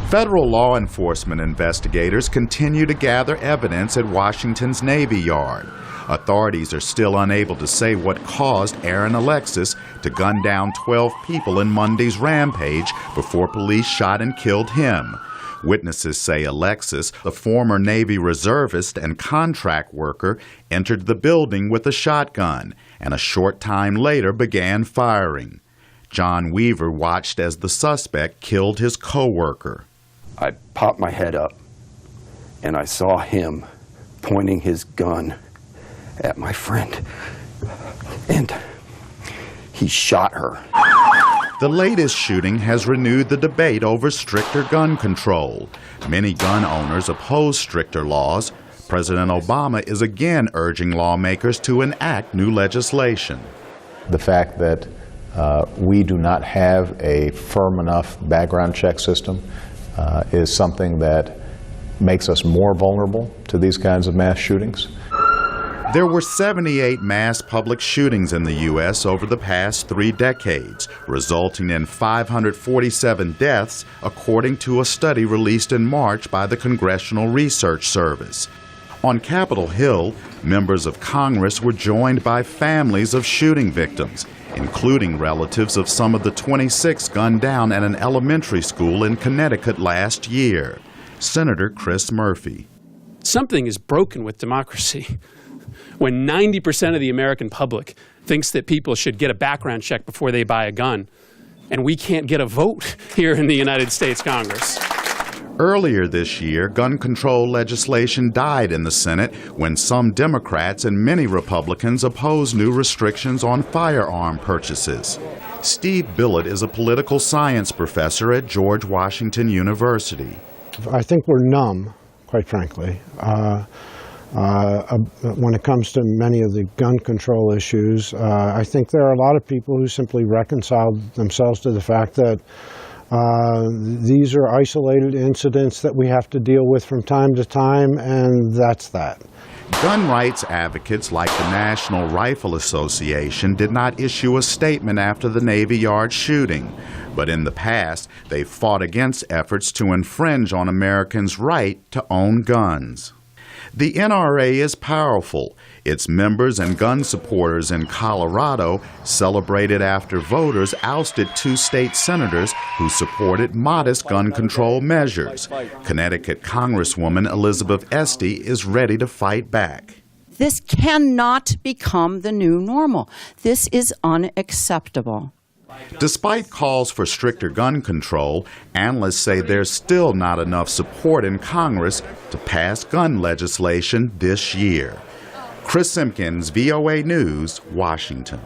Federal law enforcement investigators continue to gather evidence at Washington's Navy Yard. Authorities are still unable to say what caused Aaron Alexis to gun down 12 people in Monday's rampage before police shot and killed him. Witnesses say Alexis, the former Navy reservist and contract worker, entered the building with a shotgun and a short time later began firing. John Weaver watched as the suspect killed his co-worker. I popped my head up and I saw him pointing his gun at my friend, and he shot her. The latest shooting has renewed the debate over stricter gun control. Many gun owners oppose stricter laws. President Obama is again urging lawmakers to enact new legislation. The fact that we do not have a firm enough background check system is something that makes us more vulnerable to these kinds of mass shootings. There were 78 mass public shootings in the U.S. over the past 3 decades, resulting in 547 deaths, according to a study released in March by the Congressional Research Service. On Capitol Hill, members of Congress were joined by families of shooting victims, including relatives of some of the 26 gunned down at an elementary school in Connecticut last year. Senator Chris Murphy. Something is broken with democracy when 90% of the American public thinks that people should get a background check before they buy a gun, and we can't get a vote here in the United States Congress. Earlier this year, gun control legislation died in the Senate when some Democrats and many Republicans opposed new restrictions on firearm purchases. Steve Billett is a political science professor at George Washington University. I think we're numb, quite frankly, when it comes to many of the gun control issues. I think there are a lot of people who simply reconciled themselves to the fact that these are isolated incidents that we have to deal with from time to time, and that's that. Gun rights advocates like the National Rifle Association did not issue a statement after the Navy Yard shooting, but in the past they've fought against efforts to infringe on Americans' right to own guns. The NRA is powerful. Its members and gun supporters in Colorado celebrated after voters ousted 2 state senators who supported modest gun control measures. Connecticut Congresswoman Elizabeth Esty is ready to fight back. This cannot become the new normal. This is unacceptable. Despite calls for stricter gun control, analysts say there's still not enough support in Congress to pass gun legislation this year. Chris Simpkins, VOA News, Washington.